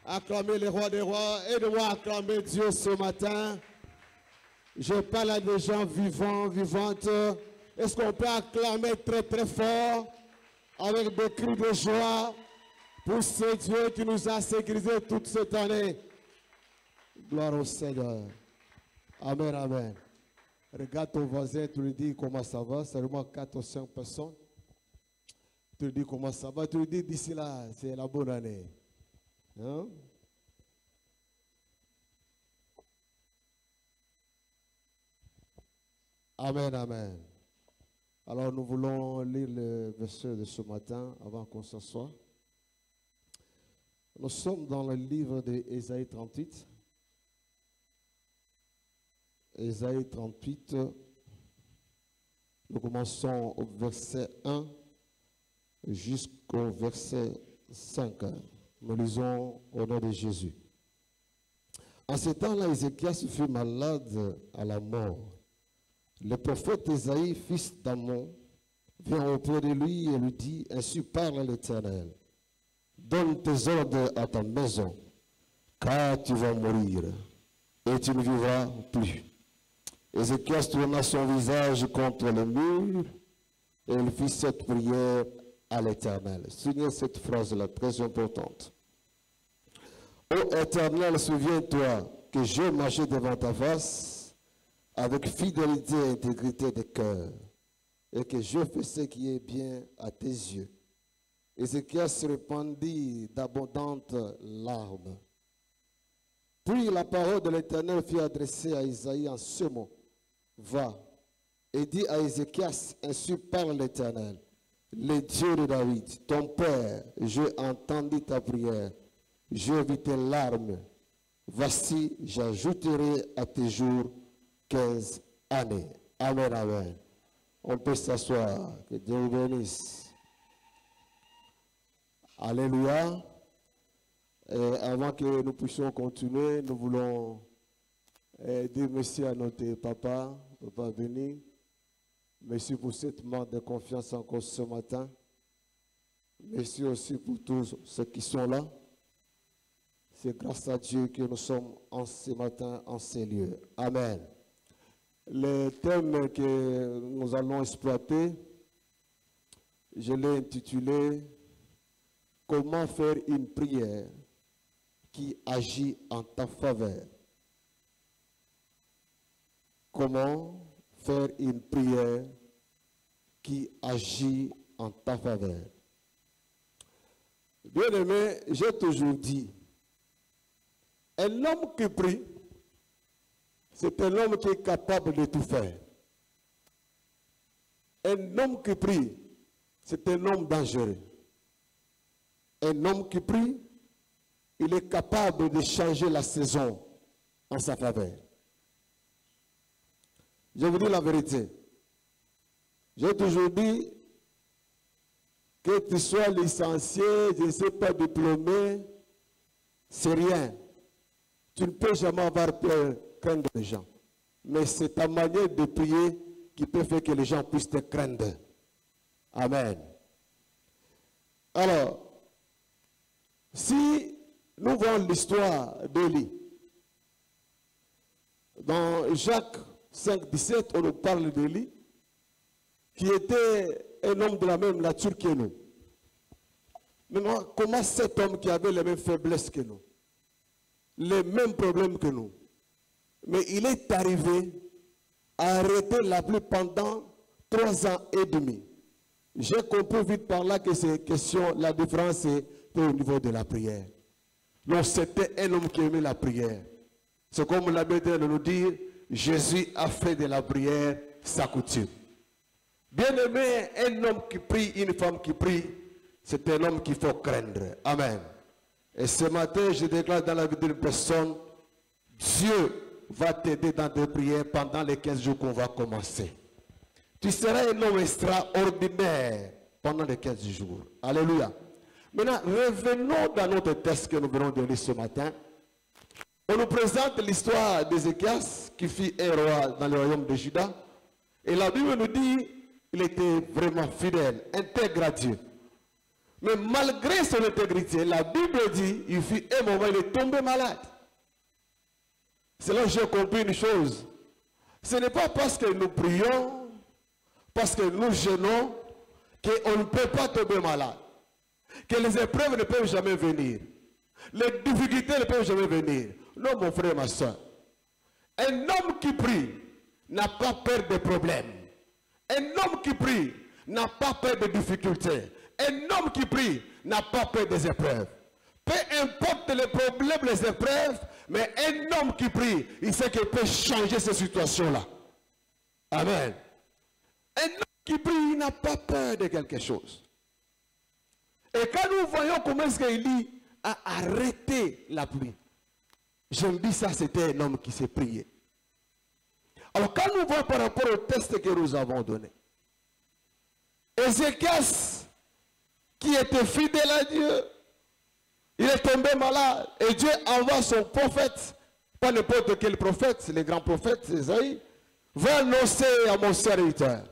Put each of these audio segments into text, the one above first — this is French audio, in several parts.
Acclamez les rois des rois. Aide-moi à acclamer Dieu ce matin. Je parle à des gens vivants, vivantes. Est-ce qu'on peut acclamer très très fort avec des cris de joie pour ce Dieu qui nous a sécurisé toute cette année? Gloire au Seigneur. Amen, amen. Regarde ton voisin, tu lui dis comment ça va. Seulement 4 ou 5 personnes. Tu lui dis comment ça va. Tu lui dis d'ici là, c'est la bonne année. Hein? Amen, amen. Alors nous voulons lire le verset de ce matin avant qu'on s'assoie. Nous sommes dans le livre d'Ésaïe 38. Ésaïe 38, nous commençons au verset 1 jusqu'au verset 5. Nous lisons au nom de Jésus. En ce temps-là, Ézéchias fut malade à la mort. Le prophète Ésaïe, fils d'Amon, vient auprès de lui et lui dit, ainsi parle l'Éternel, donne tes ordres à ta maison, car tu vas mourir et tu ne vivras plus. Ézéchias tourna son visage contre le mur et il fit cette prière à l'Éternel. Signez cette phrase-là, très importante. Ô Éternel, souviens-toi que j'ai marché devant ta face avec fidélité et intégrité de cœur et que je fais ce qui est bien à tes yeux. Ézéchias répandit d'abondantes larmes. Puis la parole de l'Éternel fut adressée à Isaïe en ce mot. Va et dis à Ézéchias, ainsi parle l'Éternel, le Dieu de David, ton père, j'ai entendu ta prière, j'ai vu tes larmes. Voici, j'ajouterai à tes jours 15 années. Amen, amen. On peut s'asseoir. Que Dieu vous bénisse. Alléluia. Et avant que nous puissions continuer, nous voulons dire merci à notre papa béni. Merci pour cette marque de confiance encore ce matin. Merci aussi pour tous ceux qui sont là. C'est grâce à Dieu que nous sommes en ce matin, en ces lieux. Amen. Le thème que nous allons exploiter, je l'ai intitulé « Comment faire une prière qui agit en ta faveur ». Comment faire une prière qui agit en ta faveur. Bien-aimé, j'ai toujours dit, un homme qui prie, c'est un homme qui est capable de tout faire. Un homme qui prie, c'est un homme dangereux. Un homme qui prie, il est capable de changer la saison en sa faveur. Je vous dis la vérité. J'ai toujours dit que tu sois licencié, je ne sais pas, diplômé, c'est rien. Tu ne peux jamais avoir peur, craindre les gens. Mais c'est ta manière de prier qui peut faire que les gens puissent te craindre. Amen. Alors, si nous voyons l'histoire d'Élie, dans Jacques 5, 17, on nous parle d'Élie, qui était un homme de la même nature que nous. Maintenant, comment cet homme qui avait les mêmes faiblesses que nous, les mêmes problèmes que nous, mais il est arrivé à arrêter la pluie pendant 3 ans et demi. J'ai compris vite par là que ces questions, la différence est au niveau de la prière. Donc c'était un homme qui aimait la prière. C'est comme la Bible de nous dire, Jésus a fait de la prière sa coutume. Bien aimé, un homme qui prie, une femme qui prie, c'est un homme qu'il faut craindre. Amen. Et ce matin, je déclare dans la vie d'une personne, Dieu va t'aider dans tes prières pendant les 15 jours qu'on va commencer. Tu seras un homme extraordinaire pendant les 15 jours. Alléluia. Maintenant, revenons dans notre texte que nous venons de lire ce matin. On nous présente l'histoire d'Ézéchias qui fut un roi dans le royaume de Juda. Et la Bible nous dit qu'il était vraiment fidèle, intègre à Dieu. Mais malgré son intégrité, la Bible dit, il fut un moment, il est tombé malade. C'est là que j'ai compris une chose. Ce n'est pas parce que nous prions, parce que nous jeûnons, qu'on ne peut pas tomber malade. Que les épreuves ne peuvent jamais venir. Les difficultés ne peuvent jamais venir. Non, mon frère, ma soeur. Un homme qui prie n'a pas peur des problèmes. Un homme qui prie n'a pas peur des difficultés. Un homme qui prie n'a pas peur des épreuves. Peu importe les problèmes, les épreuves, mais un homme qui prie, il sait qu'il peut changer ces situations-là. Amen. Un homme qui prie, il n'a pas peur de quelque chose. Et quand nous voyons comment est-ce qu'Élie a arrêté la pluie, j'aime bien ça, c'était un homme qui s'est prié. Alors quand nous voyons par rapport au test que nous avons donné, Ézéchias, qui était fidèle à Dieu, il est tombé malade. Et Dieu envoie son prophète, pas n'importe quel prophète, c'est le grand prophète Esaïe, va annoncer à mon serviteur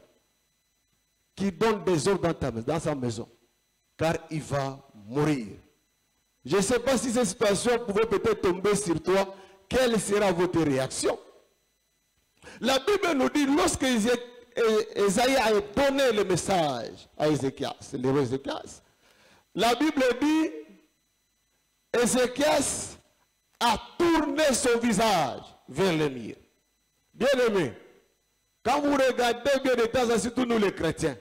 qui donne des ordres dans sa maison, car il va mourir. Je ne sais pas si cette situation pouvait peut-être tomber sur toi. Quelle sera votre réaction? La Bible nous dit, lorsque Esaïe a donné le message à Ézéchias, le roi Ézéchias, la Bible dit, Ézéchias a tourné son visage vers le mur. Bien aimé, quand vous regardez bien de temps en temps, surtout nous les chrétiens,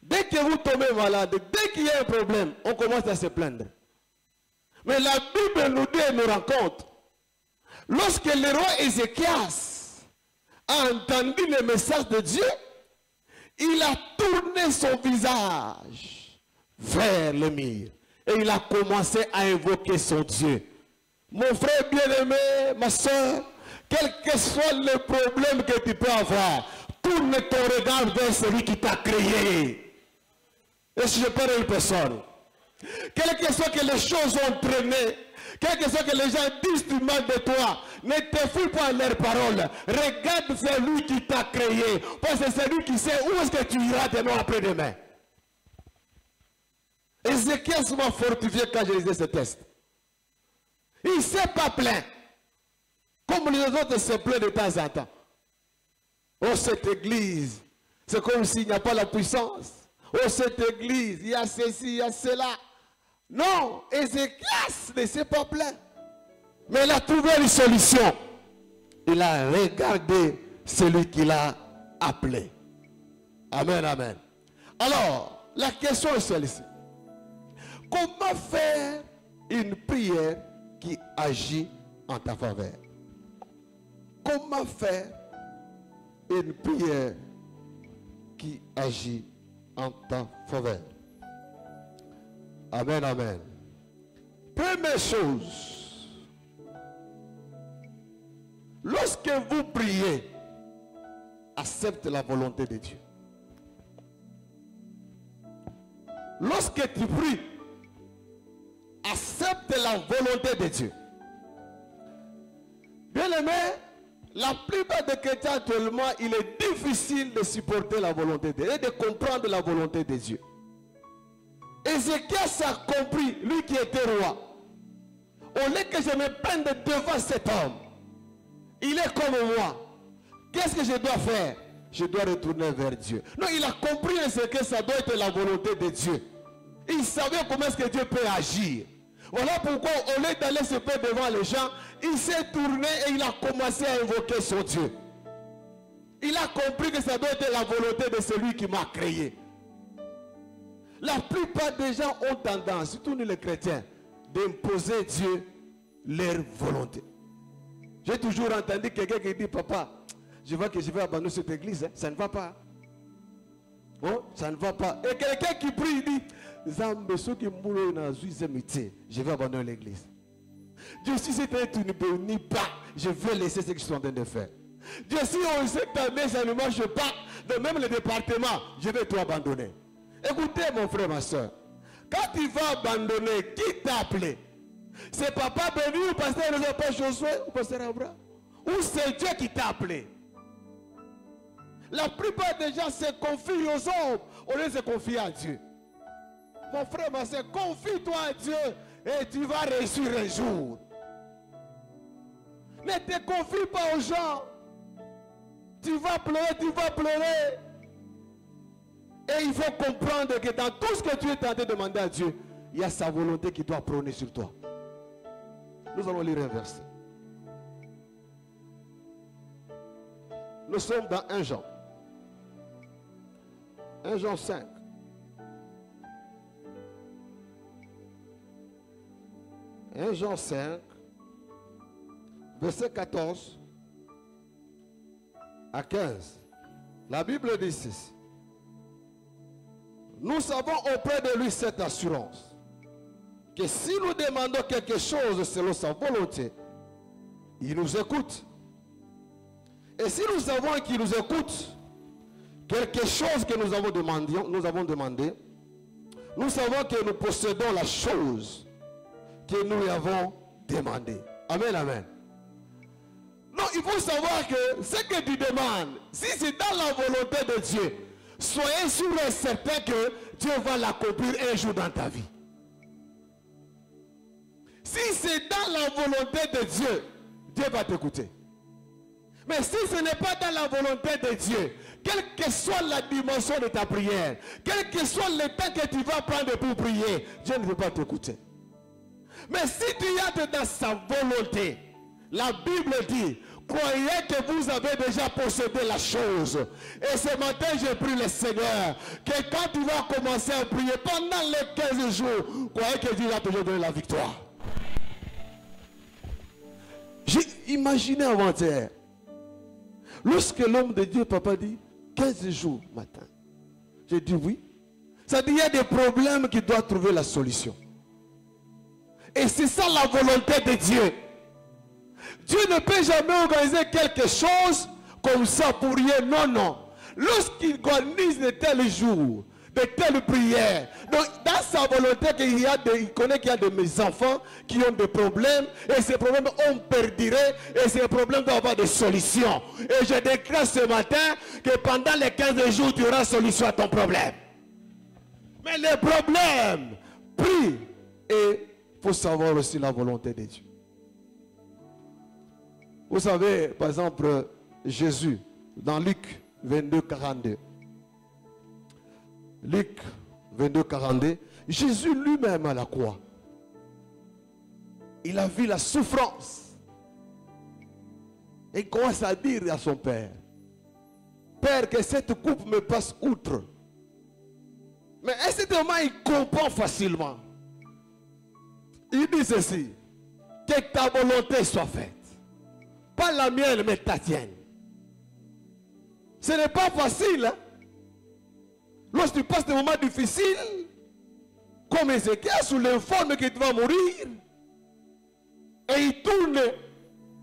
dès que vous tombez malade, dès qu'il y a un problème, on commence à se plaindre. Mais la Bible nous dit et nous raconte, lorsque le roi Ézéchias a entendu le message de Dieu, il a tourné son visage vers le mur. Et il a commencé à invoquer son Dieu. Mon frère bien-aimé, ma soeur, quel que soit le problème que tu peux avoir, tourne ton regard vers celui qui t'a créé. Et si je parle à une personne, quel que soit que les choses ont traîné, quel que soit que les gens disent du mal de toi, ne te fie pas à leurs paroles. Regarde celui qui t'a créé. Parce que c'est lui qui sait où est-ce que tu iras demain ou après-demain. Ézéchias m'a fortifié quand je lisais ce texte. Il ne s'est pas plaint. Comme les autres se plaignent de temps en temps. Oh, cette église, c'est comme s'il n'y a pas la puissance. Oh, cette église, il y a ceci, il y a cela. Non, Ézéchias ne s'est pas plaint. Mais il a trouvé une solution. Il a regardé celui qui l'a appelé. Amen, amen. Alors, la question est celle-ci. Comment faire une prière qui agit en ta faveur? Comment faire une prière qui agit en ta faveur? Amen, amen. Première chose, lorsque vous priez, accepte la volonté de Dieu. Lorsque tu pries, accepte la volonté de Dieu. Bien aimé, la plupart des chrétiens actuellement, il est difficile de supporter la volonté de Dieu et de comprendre la volonté de Dieu. Ézéchias a compris, lui qui était roi. Au lieu que je me prenne devant cet homme, il est comme moi. Qu'est-ce que je dois faire? Je dois retourner vers Dieu. Non, il a compris que ça doit être la volonté de Dieu. Il savait comment est-ce que Dieu peut agir. Voilà pourquoi, au lieu d'aller se faire devant les gens, il s'est tourné et il a commencé à invoquer son Dieu. Il a compris que ça doit être la volonté de celui qui m'a créé. La plupart des gens ont tendance, surtout nous les chrétiens, d'imposer Dieu leur volonté. J'ai toujours entendu quelqu'un qui dit, papa, je vois que je vais abandonner cette église, hein. Ça ne va pas. Oh, ça ne va pas. Et quelqu'un qui prie, il dit, je vais abandonner l'église. Dieu, si c'était une bénie pas, je vais laisser ce que je suis en train de faire. Dieu, si on sait que ta main, ça ne marche pas, de même le département, je vais tout abandonner. Écoutez mon frère, ma soeur, quand tu vas abandonner, qui t'a appelé? C'est papa béni ou pasteur Josué ou pasteur Abraham? Ou c'est Dieu qui t'a appelé? La plupart des gens se confient aux hommes au lieu de se confier à Dieu. Mon frère, ma soeur, confie-toi à Dieu et tu vas réussir un jour. Ne te confie pas aux gens. Tu vas pleurer. Et il faut comprendre que dans tout ce que tu es en train de demander à Dieu, il y a sa volonté qui doit prôner sur toi. Nous allons lire un verset. Nous sommes dans 1 Jean. 1 Jean 5. 1 Jean 5, verset 14 à 15. La Bible dit ceci. Nous savons auprès de lui cette assurance, que si nous demandons quelque chose selon sa volonté, il nous écoute. Et si nous savons qu'il nous écoute, quelque chose que nous avons demandé, nous savons que nous possédons la chose que nous lui avons demandé. Amen, amen. Non, il faut savoir que ce que tu demandes, si c'est dans la volonté de Dieu, soyez sûr et certain que Dieu va l'accomplir un jour dans ta vie. Si c'est dans la volonté de Dieu, Dieu va t'écouter. Mais si ce n'est pas dans la volonté de Dieu, quelle que soit la dimension de ta prière, quel que soit le temps que tu vas prendre pour prier, Dieu ne veut pas t'écouter. Mais si tu es dans sa volonté, la Bible dit, croyez que vous avez déjà possédé la chose. Et ce matin, je prie le Seigneur, que quand tu vas commencer à prier pendant les 15 jours, croyez que Dieu va toujours donner la victoire. J'ai imaginé avant-hier, lorsque l'homme de Dieu, papa dit, 15 jours matin. J'ai dit oui. Ça dit, il y a des problèmes qui doivent trouver la solution. Et c'est ça la volonté de Dieu. Dieu ne peut jamais organiser quelque chose comme ça pour rien. Non, non. Lorsqu'il organise de tels jours, de telles prières, donc dans sa volonté, il connaît qu'il y a de mes enfants qui ont des problèmes, et ces problèmes ont perduré, et ces problèmes doivent avoir des solutions. Et je déclare ce matin que pendant les 15 jours, tu auras solution à ton problème. Mais les problèmes, prie, et il faut savoir aussi la volonté de Dieu. Vous savez, par exemple, Jésus, dans Luc 22, 42. Luc 22, 42. Jésus lui-même à la croix, il a vu la souffrance. Et il commence à dire à son Père, Père, que cette coupe me passe outre. Mais à ce moment, il comprend facilement. Il dit ceci, que ta volonté soit faite. Pas la mienne, mais ta tienne. Ce n'est pas facile. Hein? Lorsque tu passes des moments difficiles, comme Ézéchiel, sous l'informe que tu vas mourir, et il tourne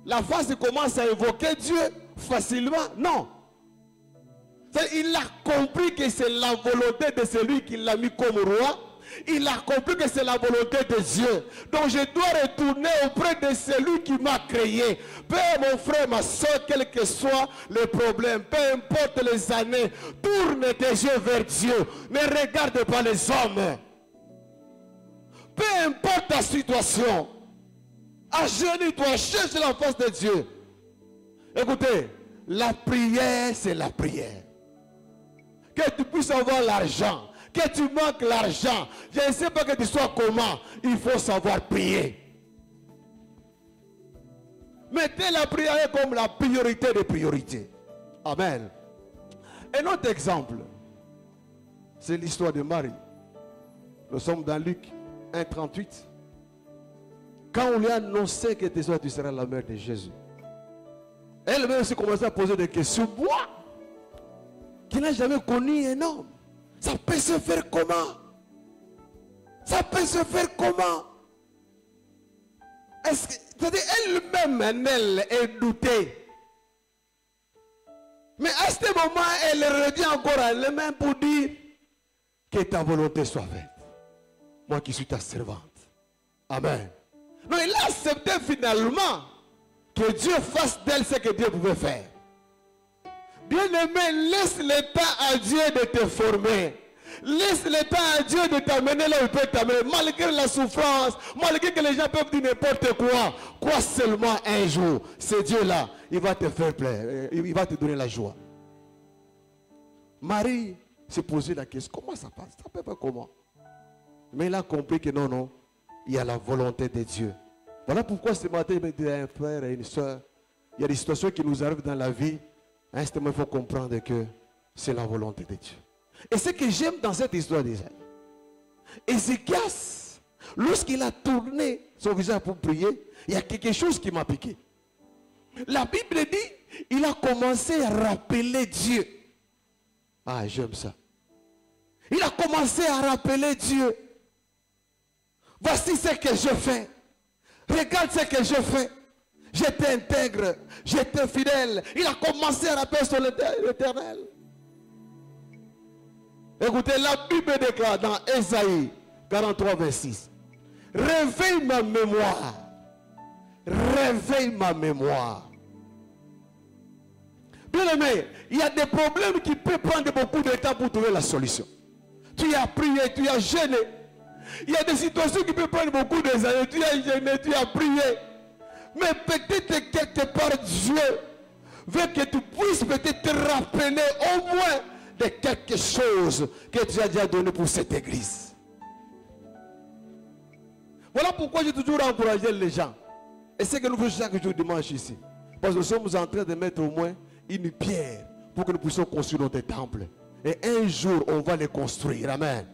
la face et commence à évoquer Dieu facilement. Non. Il a compris que c'est la volonté de celui qui l'a mis comme roi. Il a compris que c'est la volonté de Dieu. Donc je dois retourner auprès de celui qui m'a créé. Peu mon frère, ma soeur, quel que soit le problème, peu importe les années, tourne tes yeux vers Dieu. Ne regarde pas les hommes. Peu importe ta situation, agenouille-toi, cherche la face de Dieu. Écoutez, la prière, c'est la prière. Que tu puisses avoir l'argent, que tu manques l'argent, je ne sais pas que tu sois comment, il faut savoir prier. Mettez la prière comme la priorité des priorités. Amen. Un autre exemple, c'est l'histoire de Marie. Nous sommes dans Luc 1, 38. Quand on lui a annoncé que tu seras la mère de Jésus, elle-même s'est commencé à poser des questions. Moi, qui n'a jamais connu un homme, ça peut se faire comment? Ça peut se faire comment? C'est-à-dire elle-même, elle est doutée. Mais à ce moment, elle revient encore à elle-même pour dire que ta volonté soit faite. Moi qui suis ta servante. Amen. Non, il a accepté finalement que Dieu fasse d'elle ce que Dieu pouvait faire. Bien-aimé, laisse le temps à Dieu de te former. Laisse le temps à Dieu de t'amener là où il peut t'amener. Malgré la souffrance, malgré que les gens peuvent dire n'importe quoi. Crois seulement un jour. C'est Dieu là. Il va te faire plaisir. Il va te donner la joie. Marie s'est posé la question. Comment ça passe? Ça peut pas comment? Mais il a compris que non, non. Il y a la volonté de Dieu. Voilà pourquoi ce matin, il me dit à un frère et une soeur, il y a des situations qui nous arrivent dans la vie. À un instant, il faut comprendre que c'est la volonté de Dieu. Et ce que j'aime dans cette histoire d'Ésaïe, Ézéchias, lorsqu'il a tourné son visage pour prier, il y a quelque chose qui m'a piqué. La Bible dit, il a commencé à rappeler Dieu. Ah, j'aime ça. Il a commencé à rappeler Dieu. Voici ce que je fais. Regarde ce que je fais. J'étais intègre, j'étais fidèle. Il a commencé à rappeler sur l'Éternel. Écoutez, la Bible déclare dans Ésaïe 43, 26. Réveille ma mémoire. Réveille ma mémoire. Bien aimé, il y a des problèmes qui peuvent prendre beaucoup de temps pour trouver la solution. Tu as prié, tu as jeûné. Il y a des situations qui peuvent prendre beaucoup d'années. Tu as jeûné, tu as prié. Mais peut-être quelque part Dieu veut que tu puisses peut-être te rappeler au moins de quelque chose que tu as déjà donné pour cette église. Voilà pourquoi j'ai toujours encouragé les gens. Et c'est ce que nous faisons chaque jour dimanche ici. Parce que nous sommes en train de mettre au moins une pierre pour que nous puissions construire notre temple. Et un jour, on va les construire. Amen.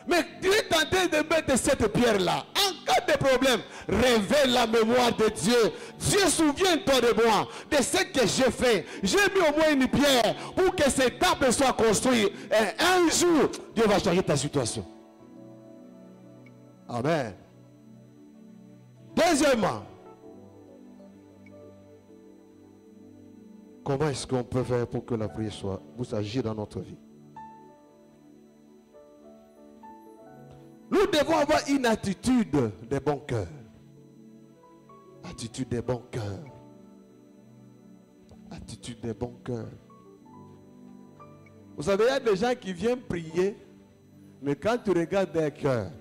Mais tu es tenté de mettre cette pierre-là. En cas de problème, révèle la mémoire de Dieu. Dieu, souviens-toi de moi, de ce que j'ai fait. J'ai mis au moins une pierre pour que ce temple soit construit. Et un jour, Dieu va changer ta situation. Amen. Deuxièmement, comment est-ce qu'on peut faire pour que la prière vous agisse dans notre vie? Nous devons avoir une attitude de bon cœur. Attitude de bon cœur. Attitude de bon cœur. Vous savez, il y a des gens qui viennent prier, mais quand tu regardes leur cœur,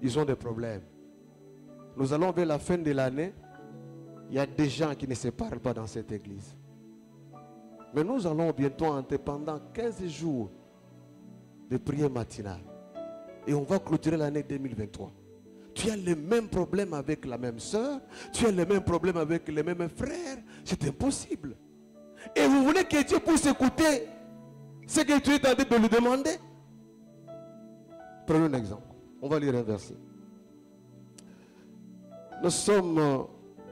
ils ont des problèmes. Nous allons vers la fin de l'année, il y a des gens qui ne se parlent pas dans cette église. Mais nous allons bientôt entrer pendant 15 jours de prière matinale. Et on va clôturer l'année 2023. Tu as les mêmes problèmes avec la même soeur. Tu as les mêmes problèmes avec les mêmes frères. C'est impossible. Et vous voulez que Dieu puisse écouter ce que tu es en train de lui demander? Prenons un exemple. On va lire un verset. Nous sommes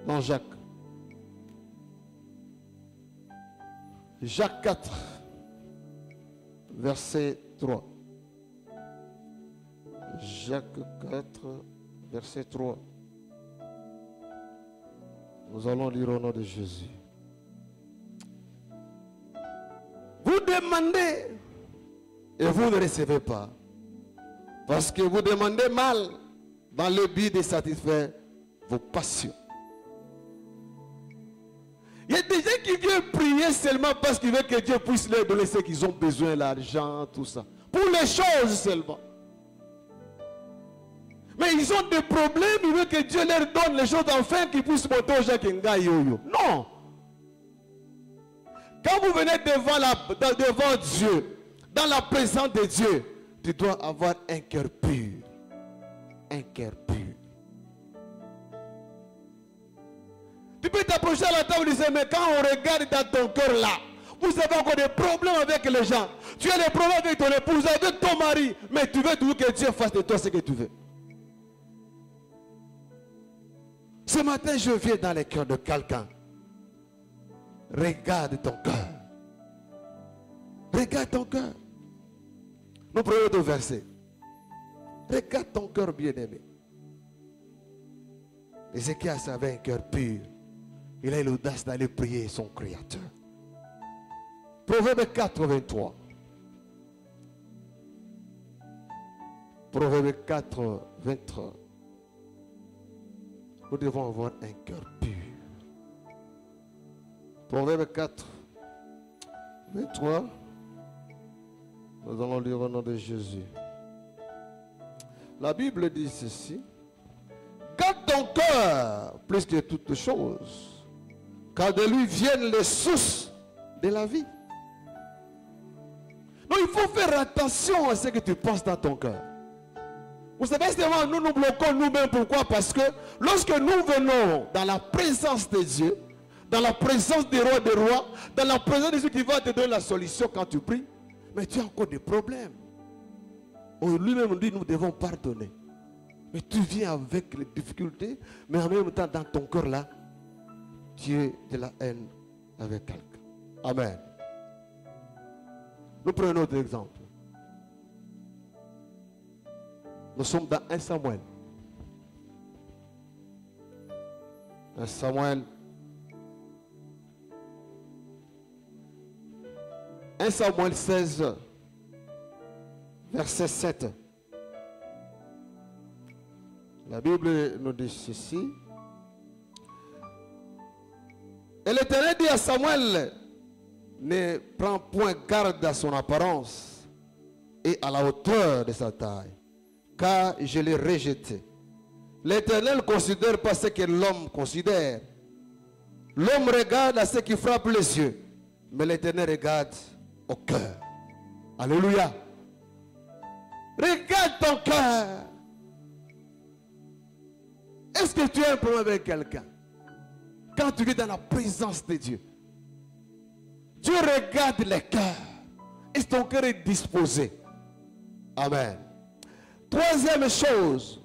dans Jacques. Jacques 4, verset 3. Jacques 4, verset 3. Nous allons lire au nom de Jésus. Vous demandez et vous ne recevez pas. Parce que vous demandez mal dans le but de satisfaire vos passions. Il y a des gens qui viennent prier seulement parce qu'ils veulent que Dieu puisse leur donner ce qu'ils ont besoin, l'argent, tout ça. Pour les choses seulement. Mais ils ont des problèmes, ils veulent que Dieu leur donne les choses enfin qu'ils puissent monter aux gens qui ont yo-yo. Non. Quand vous venez devant Dieu, dans la présence de Dieu, tu dois avoir un cœur pur. Un cœur pur. Tu peux t'approcher à la table et dire, mais quand on regarde dans ton cœur là, vous avez encore des problèmes avec les gens. Tu as des problèmes avec ton épouse, avec ton mari, mais tu veux toujours que Dieu fasse de toi ce que tu veux. Ce matin, je viens dans le cœur de quelqu'un. Regarde ton cœur. Regarde ton cœur. Nous prenons deux versets. Regarde ton cœur bien-aimé. Ézéchias avait un cœur pur. Il a eu l'audace d'aller prier son Créateur. Proverbe 4, 23. Proverbe 4, 23. Nous devons avoir un cœur pur. Proverbe 4, 23. Nous allons lire au nom de Jésus. La Bible dit ceci. Garde ton cœur plus que toutes choses, car de lui viennent les sources de la vie. Donc il faut faire attention à ce que tu penses dans ton cœur. Vous savez, seulement nous nous bloquons nous-mêmes. Pourquoi? Parce que lorsque nous venons dans la présence de Dieu, dans la présence des rois, dans la présence de celui qui va te donner la solution quand tu pries, mais tu as encore des problèmes. Lui-même nous dit, nous devons pardonner. Mais tu viens avec les difficultés, mais en même temps, dans ton cœur là, tu es de la haine avec quelqu'un. Amen. Nous prenons notre exemple. Nous sommes dans 1 Samuel. 1 Samuel. 1 Samuel 16, verset 7. La Bible nous dit ceci. Et l'Éternel dit à Samuel, ne prends point garde à son apparence et à la hauteur de sa taille, car je l'ai rejeté. L'Éternel ne considère pas ce que l'homme considère. L'homme regarde à ce qui frappe les yeux, mais l'Éternel regarde au cœur. Alléluia. Regarde ton cœur. Est-ce que tu as un problème avec quelqu'un? Quand tu vis dans la présence de Dieu, Dieu regarde les cœurs. Est-ce que ton cœur est disposé? Amen. Troisième chose,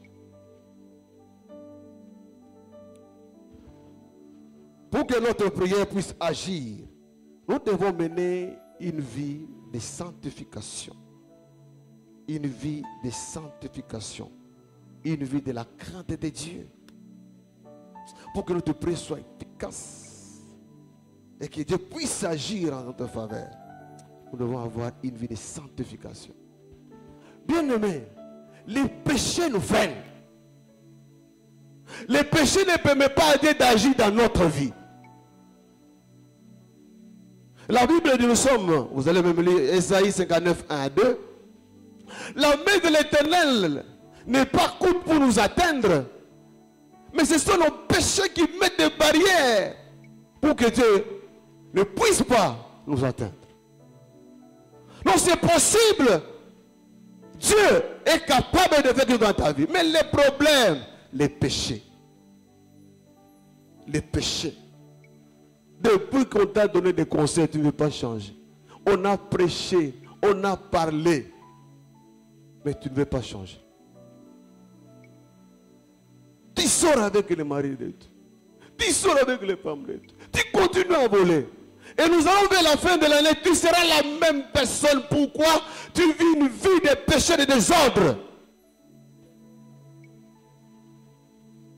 pour que notre prière puisse agir, nous devons mener une vie de sanctification. Une vie de sanctification. Une vie de la crainte de Dieu. Pour que notre prière soit efficace et que Dieu puisse agir en notre faveur, nous devons avoir une vie de sanctification. Bien-aimés, les péchés nous freinent. Les péchés ne permettent pas à Dieu d'agir dans notre vie. La Bible dit, nous sommes, vous allez même lire Ésaïe 59, 1 à 2. La main de l'Éternel n'est pas courte pour nous atteindre, mais ce sont nos péchés qui mettent des barrières pour que Dieu ne puisse pas nous atteindre. Donc c'est possible. Dieu est capable de faire quelque chose dans ta vie. Mais les problèmes, les péchés. Les péchés. Depuis qu'on t'a donné des conseils, tu ne veux pas changer. On a prêché, on a parlé, mais tu ne veux pas changer. Tu sors avec les maris de Dieu. Tu sors avec les femmes de Dieu. Tu continues à voler. Et nous allons vers la fin de l'année, tu seras la même personne. Pourquoi? Tu vis une vie de péché et de désordre.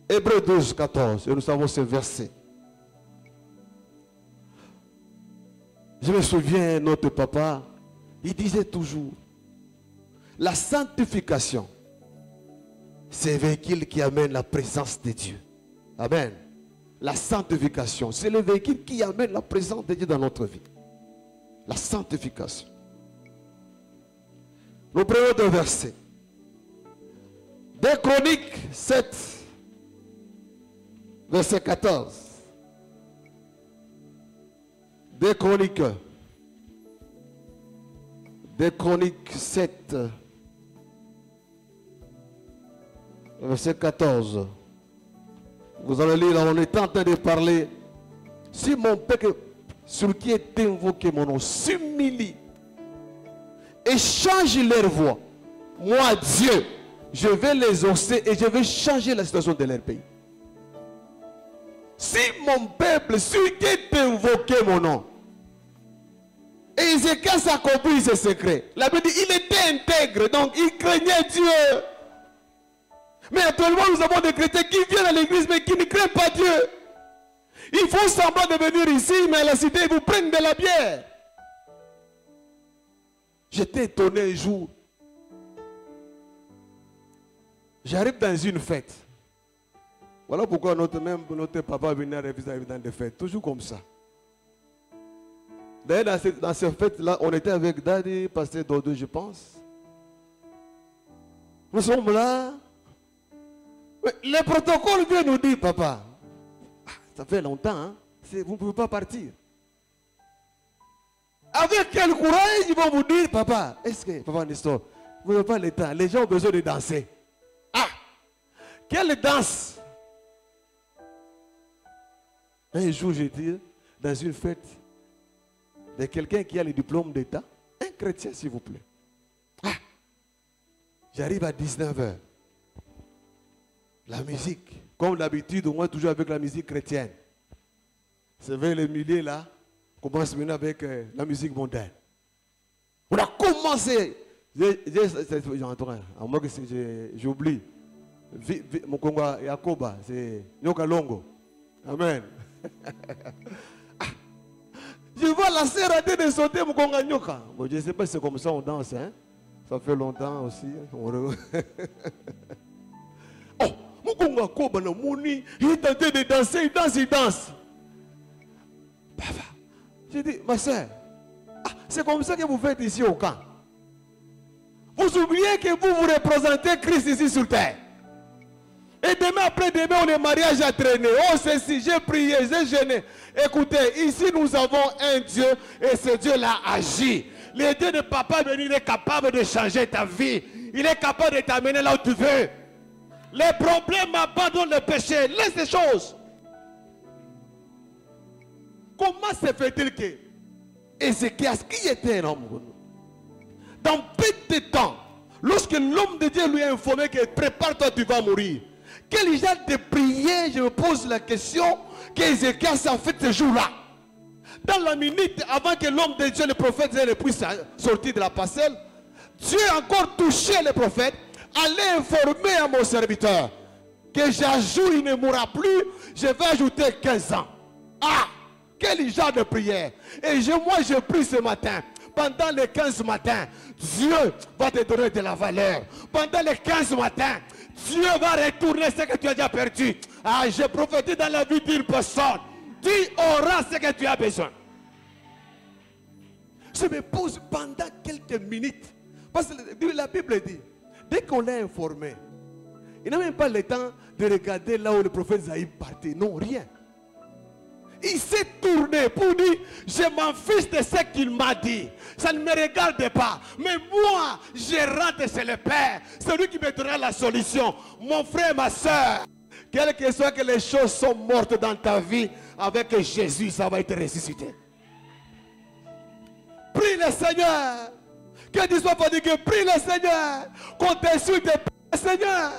Hébreux 12, 14. Et nous savons ce verset. Je me souviens, notre papa, il disait toujours, la sanctification, c'est le véhicule qui amène la présence de Dieu. Amen. La sanctification, c'est le véhicule qui amène la présence de Dieu dans notre vie. La sanctification. Nous prenons deux versets. 2 Chroniques 7, verset 14. 2 Chroniques 7, verset 14. Vous allez lire, on est en train de parler. Si mon peuple, sur qui est invoqué mon nom, s'humilie et change leur voie, moi Dieu, je vais les exaucer et je vais changer la situation de leur pays. Si mon peuple, celui qui est invoqué mon nom, et Ézéchiel a compris ce secret. La Bible dit, il était intègre, donc il craignait Dieu. Mais actuellement, nous avons des chrétiens qui viennent à l'église, mais qui ne craignent pas Dieu. Ils font semblant de venir ici, mais à la cité, ils vous prennent de la bière. J'étais étonné un jour. J'arrive dans une fête. Voilà pourquoi notre papa venait à refuser dans des fêtes. Toujours comme ça. D'ailleurs, dans cette fête-là, on était avec Daddy, Pasteur Dodo, je pense. Nous sommes là. Mais le protocole vient nous dire, papa, ça fait longtemps, hein? Vous ne pouvez pas partir. Avec quel courage ils vont vous dire, papa, est-ce que, papa Nestor, vous n'avez pas le temps, les gens ont besoin de danser. Ah, quelle danse! Un jour, j'ai dit, dans une fête, de quelqu'un qui a le diplôme d'État, un chrétien, s'il vous plaît. Ah, j'arrive à 19h. La musique, comme d'habitude, au moins toujours avec la musique chrétienne. C'est vers le milieu là, on commence maintenant avec la musique mondaine. On a commencé. À moi que j'oublie. Mon Congo Yakoba, c'est Nyoka Longo. Amen. Je vois la sœur arrêter de sauter mon Congo Nyoka. Bon, je ne sais pas si c'est comme ça on danse. Hein? Ça fait longtemps aussi. Oh, mon Congo Yakoba, il est en train de danser, il danse. Papa, j'ai dit, ma soeur, c'est comme ça que vous faites ici au camp. Vous oubliez que vous représentez Christ ici sur terre. Et demain après demain, on est mariage à traîner. Oh, ceci, j'ai prié, j'ai jeûné. Écoutez, ici nous avons un Dieu et ce Dieu-là agit. Le Dieu de papa il est capable de changer ta vie. Il est capable de t'amener là où tu veux. Les problèmes abandonnent le péché. Laisse les choses. Comment se fait-il que Ézéchias, qui était un homme, dans peu de temps, lorsque l'homme de Dieu lui a informé que prépare-toi, tu vas mourir, quel genre de prière, je me pose la question, qu'Ézéchias a fait ce jour-là? Dans la minute avant que l'homme de Dieu, le prophète, ne puisse sortir de la parcelle, Dieu a encore touché le prophète, allez informer à mon serviteur que j'ajoute, il ne mourra plus, je vais ajouter 15 ans. Ah! Quel genre de prière. Et moi, je prie ce matin. Pendant les 15 matins, Dieu va te donner de la valeur. Pendant les 15 matins, Dieu va retourner ce que tu as déjà perdu. Ah, je prophétise dans la vie d'une personne. Tu auras ce que tu as besoin. Je me pose pendant quelques minutes. Parce que la Bible dit, dès qu'on l'a informé, il n'a même pas le temps de regarder là où le prophète Zaïd partait. Non, rien. Il s'est tourné pour dire, je m'en fiche de ce qu'il m'a dit. Ça ne me regarde pas. Mais moi, je rentre chez le Père. C'est lui qui me donnera la solution. Mon frère, ma soeur, quel que soit que les choses sont mortes dans ta vie, avec Jésus, ça va être ressuscité. Prie le Seigneur. Que tu sois fatigué, prie le Seigneur. Qu'on t'insulte, prie le Seigneur.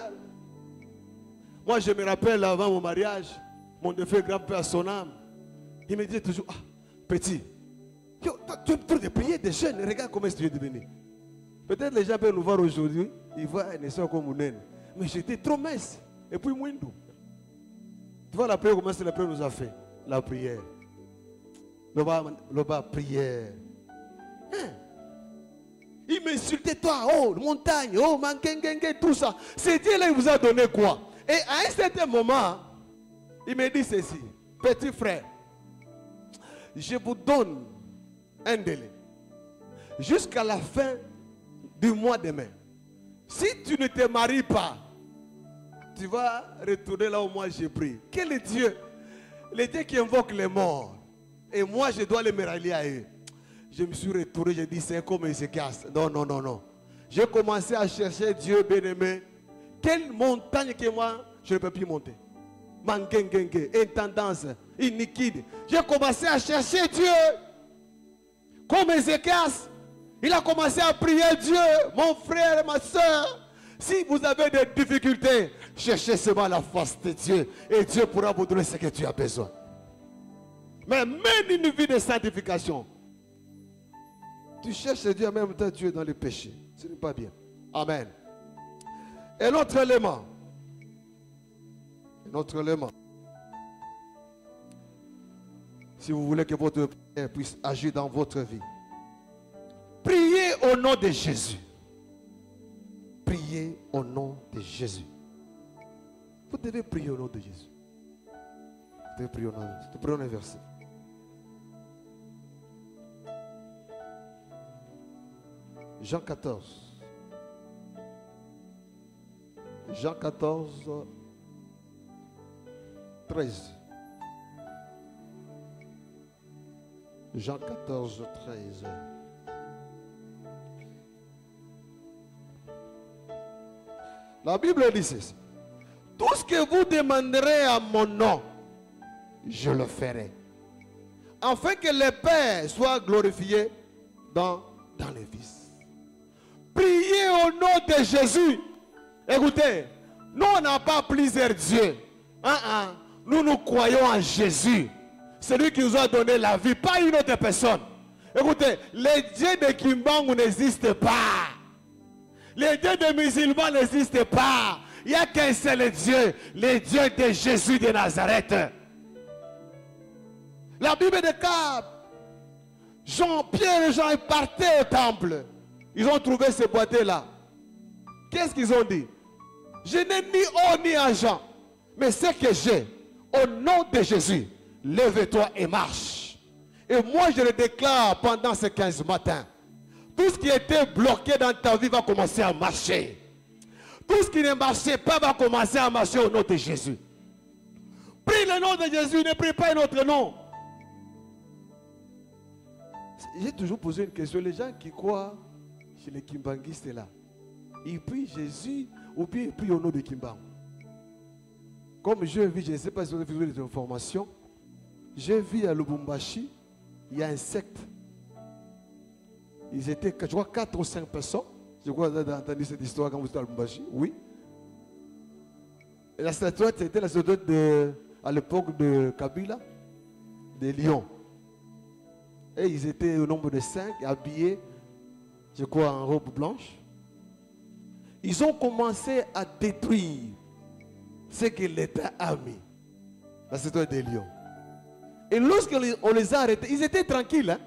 Moi, je me rappelle avant mon mariage, mon défunt grand-père à son âme. Il me dit toujours, ah, petit, tu es en train de prier des jeunes, regarde comment est-ce que tu es devenu. Peut-être les gens peuvent nous voir aujourd'hui, ils voient un essai comme un naine. Mais j'étais trop mince. Et puis, Mwindou. Tu vois la prière, comment c'est la prière nous a fait? La prière. Le bas, prière. Hein? Il m'insultait, toi, oh, montagne, oh, mankengengue, tout ça. C'est Dieu là, il vous a donné quoi? Et à un certain moment, il me dit ceci, petit frère, je vous donne un délai jusqu'à la fin du mois demain. Si tu ne te maries pas, tu vas retourner là où moi j'ai pris. Quel est Dieu? Le Dieu qui invoque les morts. Et moi je dois les me rallier à eux. Je me suis retourné, j'ai dit c'est comme Ézéchias. Non, non, non, non. J'ai commencé à chercher Dieu bien-aimé. Quelle montagne que moi je ne peux plus monter. Mangengengue, intendance, iniquide. J'ai commencé à chercher Dieu. Comme Ézéchias, il a commencé à prier Dieu. Mon frère et ma soeur, si vous avez des difficultés, cherchez seulement la face de Dieu. Et Dieu pourra vous donner ce que tu as besoin. Mais mène une vie de sanctification. Tu cherches Dieu en même temps, tu es dans le péché. Ce n'est pas bien. Amen. Et l'autre élément. Notre élément. Si vous voulez que votre prière puisse agir dans votre vie, priez au nom de Jésus. Priez au nom de Jésus. Vous devez prier au nom de Jésus. Vous devez prier au nom de Jésus. Prenons un verset. Jean 14. Jean 14, 13. Jean 14, 13. La Bible dit ceci. Tout ce que vous demanderez à mon nom, je le ferai. Afin que le Père soit glorifié dans les Fils. Priez au nom de Jésus. Écoutez, nous on n'a pas plusieurs dieux. Nous nous croyons en Jésus. Celui qui nous a donné la vie, pas une autre personne. Écoutez, les dieux de Kimbangu n'existent pas. Les dieux des musulmans n'existent pas. Il n'y a qu'un seul Dieu, le Dieu de Jésus de Nazareth. La Bible déclare, Jean-Pierre et Jean partaient au temple. Ils ont trouvé ce boîtier-là. Qu'est-ce qu'ils ont dit? Je n'ai ni or ni argent, mais ce que j'ai, au nom de Jésus, lève-toi et marche. Et moi je le déclare pendant ces 15 matins. Tout ce qui était bloqué dans ta vie va commencer à marcher. Tout ce qui ne marchait pas va commencer à marcher au nom de Jésus. Prie le nom de Jésus, ne prie pas un autre nom. J'ai toujours posé une question. Les gens qui croient chez les Kimbanguistes là, ils prient Jésus ou bien ils prient au nom de Kimbangu. Comme je vis, je ne sais pas si vous avez vu des informations, j'ai vu à Lubumbashi, il y a un secte. Ils étaient, je crois, 4 ou 5 personnes. Je crois que vous avez entendu cette histoire quand vous étiez à Lubumbashi. Oui. Et la statuette, c'était la statuette à l'époque de Kabila, des lions. Et ils étaient au nombre de 5, habillés, je crois, en robe blanche. Ils ont commencé à détruire ce que l'État a mis. La statuette des lions. Et lorsqu'on les a arrêtés, ils étaient tranquilles. Hein?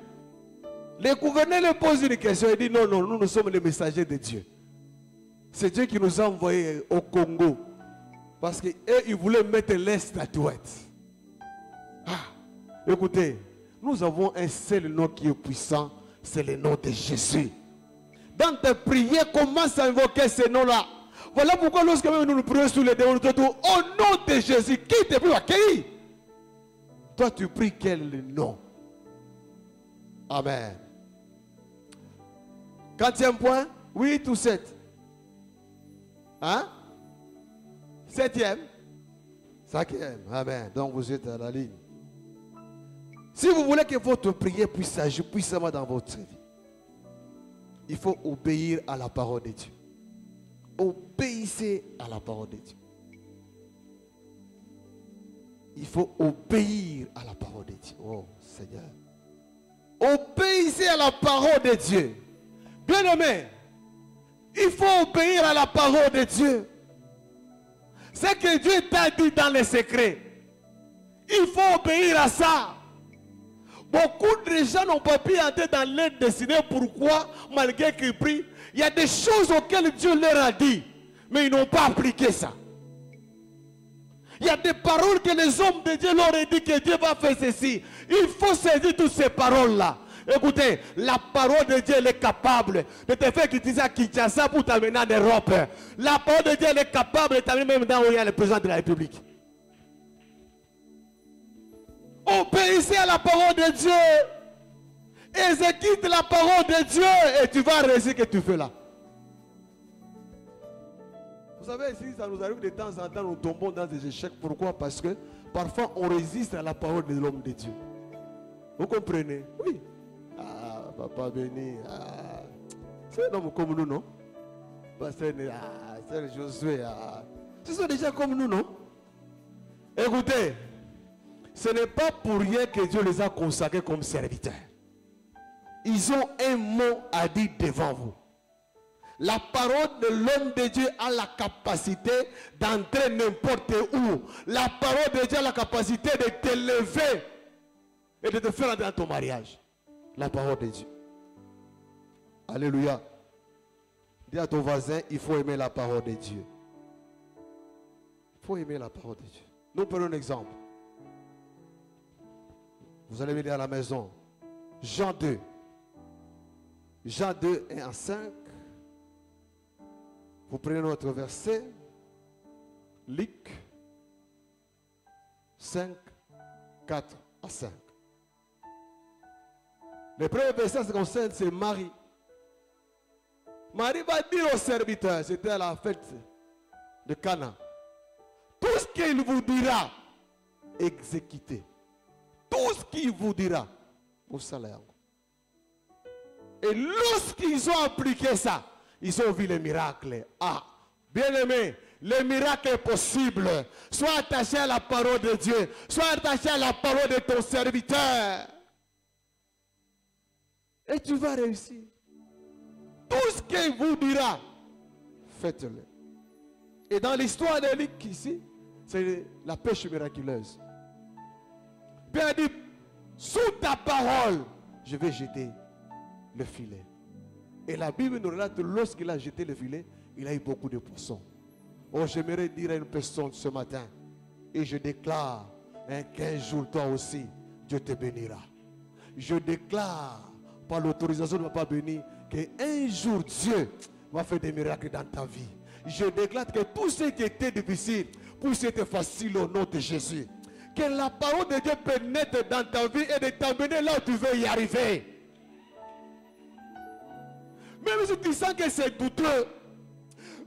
Le gouverneur leur pose une question et dit non, non, nous sommes les messagers de Dieu. C'est Dieu qui nous a envoyés au Congo. Parce qu'eux, ils voulaient mettre les statuettes. Écoutez, nous avons un seul nom qui est puissant, c'est le nom de Jésus. Dans tes prières, commence à invoquer ce nom-là. Voilà pourquoi lorsque nous nous prions sous les démons, nous disons au nom de Jésus, qui te prie accueillir? Toi, tu pries quel nom? Amen. 4e point, 8 ou 7? Hein? 7e? 5e. Amen. Donc vous êtes à la ligne. Si vous voulez que votre prière puisse agir puissamment dans votre vie, il faut obéir à la parole de Dieu. Obéissez à la parole de Dieu. Il faut obéir à la parole de Dieu. Oh Seigneur. Obéissez à la parole de Dieu. Bien-aimé, il faut obéir à la parole de Dieu. Ce que Dieu t'a dit dans les secrets, il faut obéir à ça. Beaucoup de gens n'ont pas pu entrer dans leur destinée. Pourquoi? Malgré qu'ils prient, il y a des choses auxquelles Dieu leur a dit, mais ils n'ont pas appliqué ça. Il y a des paroles que les hommes de Dieu leur ont dit que Dieu va faire ceci. Il faut saisir toutes ces paroles-là. Écoutez, la parole de Dieu elle est capable de te faire utiliser à Kinshasa pour t'amener en Europe. La parole de Dieu elle est capable de t'amener même dans où il y a le président de la République. Obéissez à la parole de Dieu. Exécute la parole de Dieu et tu vas réussir ce que tu fais là. Vous savez, ici, ça nous arrive de temps en temps, nous tombons dans des échecs. Pourquoi? Parce que parfois on résiste à la parole de l'homme de Dieu. Vous comprenez? Oui. Ah, papa béni. Ah. C'est un homme comme nous, non? C'est Josué. Ah. Ce sont des gens comme nous, non? Écoutez, ce n'est pas pour rien que Dieu les a consacrés comme serviteurs. Ils ont un mot à dire devant vous. La parole de l'homme de Dieu a la capacité d'entrer n'importe où. La parole de Dieu a la capacité de t'élever et de te faire entrer dans ton mariage. La parole de Dieu. Alléluia. Dis à ton voisin, il faut aimer la parole de Dieu. Il faut aimer la parole de Dieu. Nous prenons un exemple. Vous allez venir à la maison. Jean 2. Jean 2, 1 à 5. Vous prenez notre verset. Luc 5, 4 à 5. Le premier verset concerne, c'est Marie. Marie va dire au serviteur, c'était à la fête de Cana, tout ce qu'il vous dira, exécutez. Tout ce qu'il vous dira, vous savez. Et lorsqu'ils ont appliqué ça, ils ont vu les miracles. Ah, bien aimé, le miracle est possible. Sois attaché à la parole de Dieu. Sois attaché à la parole de ton serviteur. Et tu vas réussir. Tout ce qu'il vous dira, faites-le. Et dans l'histoire de Luc ici, c'est la pêche miraculeuse. Pierre dit, sous ta parole, je vais jeter le filet. Et la Bible nous relate que lorsqu'il a jeté le filet, il a eu beaucoup de poissons. Oh, j'aimerais dire à une personne ce matin, et je déclare qu'un jour toi aussi, Dieu te bénira. Je déclare, par l'autorisation de ma part béni, qu'un jour Dieu va faire des miracles dans ta vie. Je déclare que tout ce qui était difficile puisse être facile au nom de Jésus. Que la parole de Dieu pénètre dans ta vie et de t'amener là où tu veux y arriver. Même si tu sens que c'est douteux,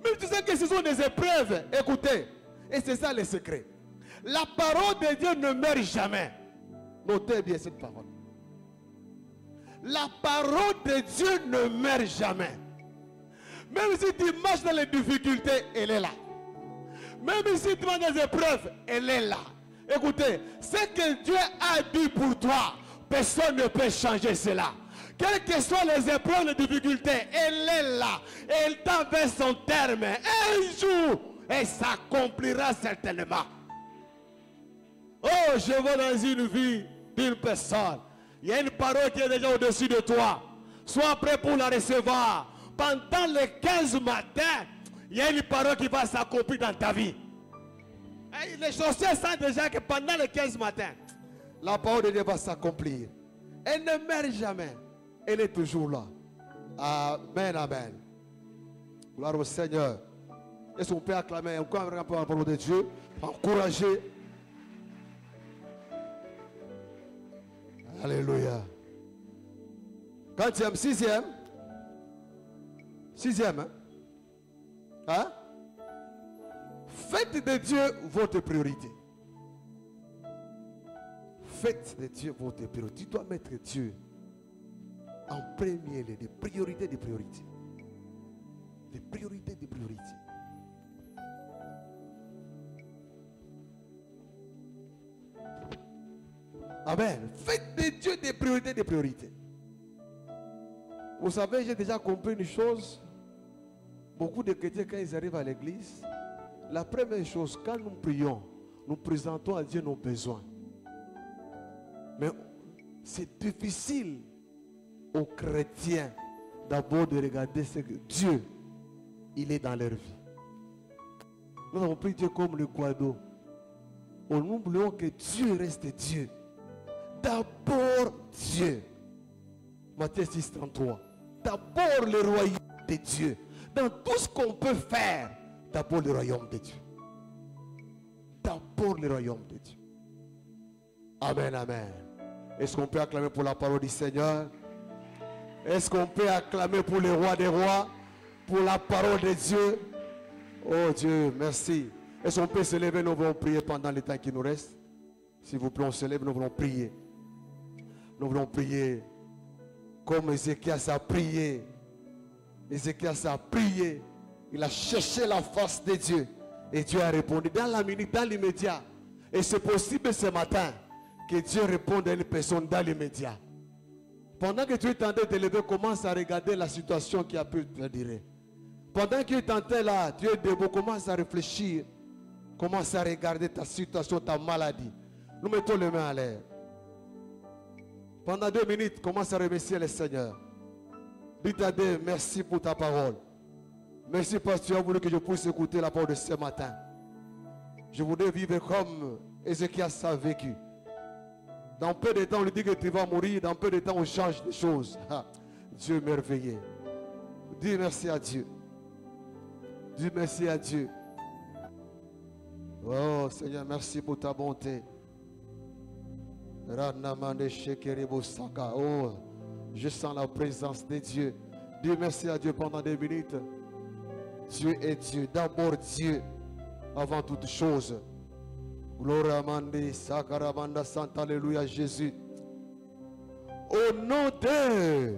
même si tu sens que ce sont des épreuves, écoutez, et c'est ça le secret. La parole de Dieu ne meurt jamais. Notez bien cette parole. La parole de Dieu ne meurt jamais. Même si tu marches dans les difficultés, elle est là. Même si tu vas dans les épreuves, elle est là. Écoutez, ce que Dieu a dit pour toi, personne ne peut changer cela. Quelles que soient les épreuves, les difficultés, elle est là. Elle tend vers son terme. Un jour, et s'accomplira certainement. Oh, je vois dans une vie d'une personne. Il y a une parole qui est déjà au-dessus de toi. Sois prêt pour la recevoir. Pendant les 15 matins, il y a une parole qui va s'accomplir dans ta vie. Et les sorciers sentent déjà que pendant les 15 matins, la parole de Dieu va s'accomplir. Elle ne meurt jamais. Elle est toujours là. Amen, amen. Gloire au Seigneur. Est-ce qu'on peut acclamer encore un peu la parole de Dieu? Encourager. Alléluia. Quantième? Sixième? Sixième, hein? Hein? Faites de Dieu votre priorité. Faites de Dieu votre priorité. Tu dois mettre Dieu en premier lieu, des priorités, des priorités. Des priorités, des priorités. Amen. Faites de Dieu des priorités, des priorités. Vous savez, j'ai déjà compris une chose. Beaucoup de chrétiens, quand ils arrivent à l'église, la première chose, quand nous prions, nous présentons à Dieu nos besoins. Mais c'est difficile aux chrétiens d'abord de regarder ce que Dieu, il est dans leur vie. Nous avons pris Dieu comme le quado. Nous oublions que Dieu reste Dieu. D'abord Dieu. Matthieu 6, 33. D'abord le royaume de Dieu. Dans tout ce qu'on peut faire, d'abord le royaume de Dieu. D'abord le royaume de Dieu. Amen, amen. Est-ce qu'on peut acclamer pour la parole du Seigneur? Est-ce qu'on peut acclamer pour le roi des rois? Pour la parole de Dieu? Oh Dieu, merci. Est-ce qu'on peut se lever? Nous voulons prier pendant le temps qui nous reste. S'il vous plaît, on se lève, nous voulons prier. Nous voulons prier comme Ézéchias a prié. Ézéchias a prié. Il a cherché la face de Dieu. Et Dieu a répondu dans la minute, dans l'immédiat. Et c'est possible ce matin que Dieu réponde à une personne dans l'immédiat. Pendant que tu es en train de te lever, commence à regarder la situation qui a pu te dire. Pendant que tu es en train là, tu es debout, commence à réfléchir. Commence à regarder ta situation, ta maladie. Nous mettons les mains à l'air. Pendant 2 minutes, commence à remercier le Seigneur. Dites à Dieu, merci pour ta parole. Merci parce que tu as voulu que je puisse écouter la parole de ce matin. Je voudrais vivre comme Ézéchias a vécu. Dans peu de temps, on lui dit que tu vas mourir. Dans peu de temps, on change les choses. Dieu merveilleux. Dis merci à Dieu. Dis merci à Dieu. Oh Seigneur, merci pour ta bonté. Oh, je sens la présence de Dieu. Dis merci à Dieu pendant des minutes. Dieu est Dieu. D'abord Dieu, avant toute chose. Gloire Mandi, Sakaramanda, Santa, Alléluia, Jésus. Au nom de...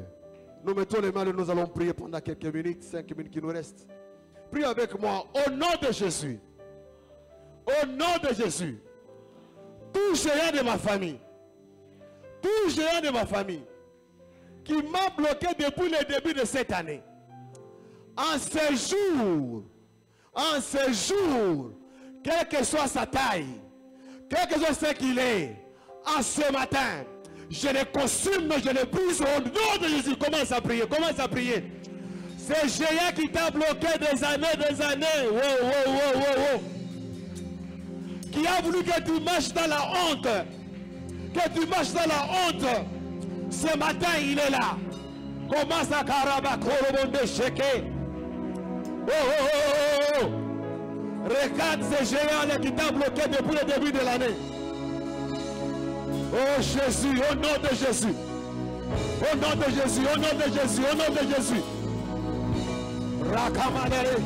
Nous mettons les mains et nous allons prier pendant quelques minutes, 5 minutes qui nous restent. Prie avec moi, au nom de Jésus. Au nom de Jésus. Tout géant de ma famille. Tout géant de ma famille. Qui m'a bloqué depuis le début de cette année. En ce jour, quelle que soit sa taille, quel que soit ce qu'il est, en ce matin, je le consume, je le brise au nom de Jésus. Commence à prier, commence à prier. Ce géant qui t'a bloqué des années, qui a voulu que tu marches dans la honte, que tu marches dans la honte, ce matin il est là. Commence à Karabakoromonde Sheke. Regarde ce géant qui t'a bloqué depuis le début de l'année. Oh Jésus, au nom de Jésus. Au nom de Jésus, au nom de Jésus, au nom de Jésus. Rakamanere,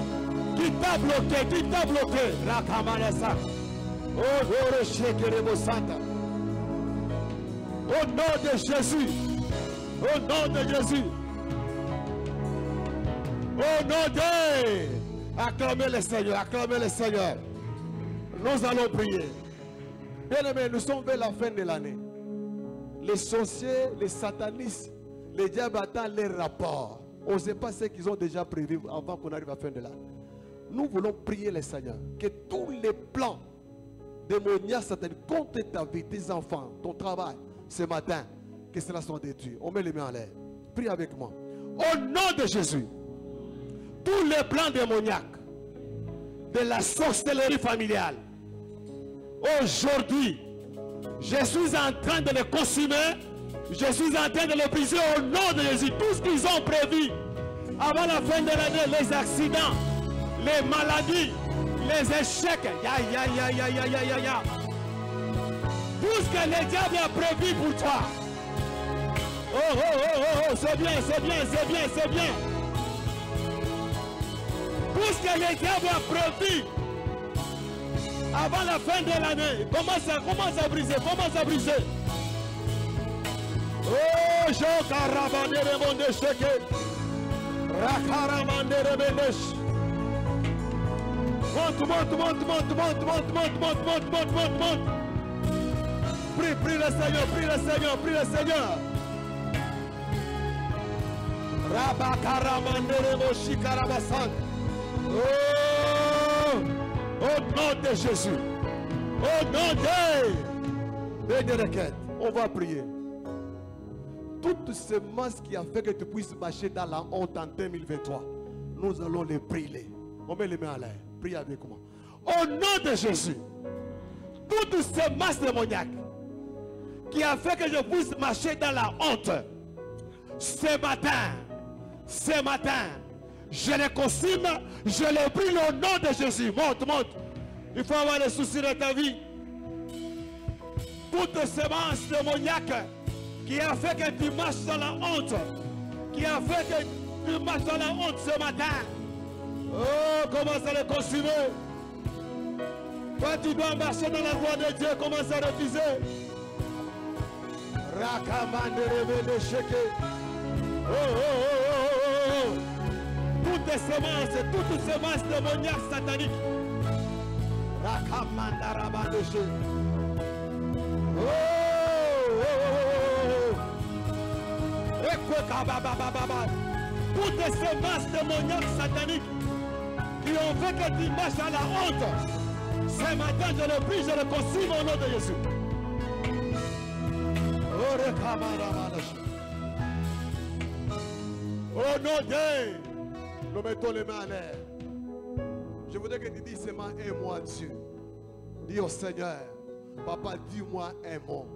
qui t'a bloqué, Rakamanesa. Oh, Shekere Santa. Au nom de Jésus, au nom de Jésus. Au nom de... Acclamez le Seigneur, acclamez le Seigneur. Nous allons prier. Bien-aimés, nous sommes vers la fin de l'année. Les sorciers, les satanistes, les diables attendent les rapports. On ne sait pas ce qu'ils ont déjà prévu avant qu'on arrive à la fin de l'année. Nous voulons prier le Seigneur que tous les plans démoniaques sataniques contre ta vie, tes enfants, ton travail, ce matin, que cela soit détruit. On met les mains en l'air. Prie avec moi. Au nom de Jésus, tous les plans démoniaques de la sorcellerie familiale, aujourd'hui, je suis en train de les consumer. Je suis en train de les briser au nom de Jésus. Tout ce qu'ils ont prévu avant la fin de l'année, les accidents, les maladies, les échecs, tout ce que le diable a prévu pour toi. Oh, c'est bien, c'est bien, c'est bien, c'est bien. Tout ce que le diable a prévu avant la fin de l'année, commence à briser, commence à briser. Oh, je carabane monde cheke. Rakaramande rebenesh. Monte. Prie le Seigneur, prie le Seigneur, prie le Seigneur. Rabakaramande remoshi karabasan. Oh, au nom de Jésus. Au nom de requêtes, on va prier. Toutes ces masses qui a fait que tu puisses marcher dans la honte en 2023, nous allons les prier. On met les mains à l'air. Prie avec moi. Au nom de Jésus, toutes ces masses démoniaques qui a fait que je puisse marcher dans la honte, ce matin, je les consume, je les prie au nom de Jésus. Monte. Il faut avoir les soucis de ta vie. Toutes ces masses démoniaques qui a fait que tu marches dans la honte, qui a fait que tu marches dans la honte ce matin. Oh, commence à les consumer. Toi, tu dois marcher dans la voie de Dieu, commence à refuser. Rakamande rebele sheke. Oh. Toutes ces semences démoniaques sataniques. Rakamanda rabande sheke. Oh. Toutes ces masses démoniaques sataniques qui ont fait que tu marches à la honte, ce matin je le prie, je le consume au nom de Jésus. Au nom de... Nous mettons les mains en l'air. Je voudrais que tu dises seulement un mot à Dieu. Dis au Seigneur, Papa, dis-moi un mot.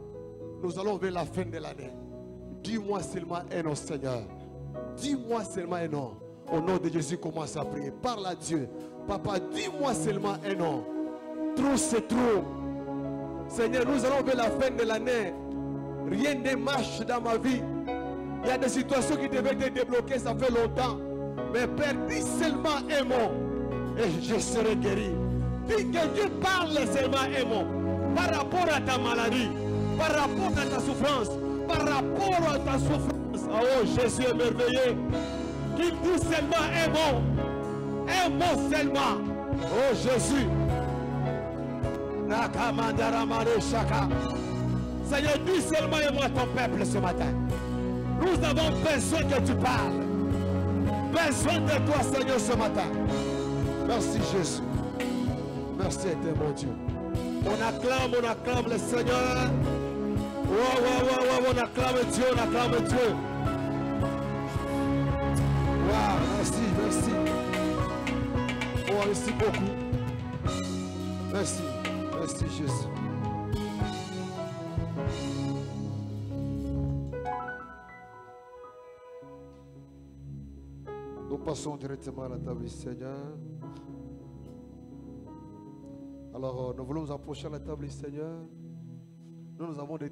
Nous allons vers la fin de l'année. Dis-moi seulement un nom, Seigneur. dis-moi seulement un nom. Au nom de Jésus, commence à prier. Parle à Dieu. Papa, dis-moi seulement un nom. Trop, c'est trop. Seigneur, nous allons vers la fin de l'année. Rien ne marche dans ma vie. Il y a des situations qui devaient être débloquées, ça fait longtemps. Mais Père, dis seulement un mot et je serai guéri. Dis que Dieu parle seulement un mot. Par rapport à ta maladie, par rapport à ta souffrance, par rapport à ta souffrance. Oh, Jésus est merveilleux. Qu'il dit seulement un mot seulement. Oh, Jésus. Seigneur, dis seulement un mot à ton peuple ce matin. Nous avons besoin que tu parles. Besoin de toi, Seigneur, ce matin. Merci, Jésus. Merci, mon Dieu. On acclame le Seigneur. On acclame Dieu, on acclame Dieu. Wow, merci. Oh, merci beaucoup. Merci Jésus. Nous passons directement à la table du Seigneur. Alors, nous voulons nous approcher à la table du Seigneur. Nous avons des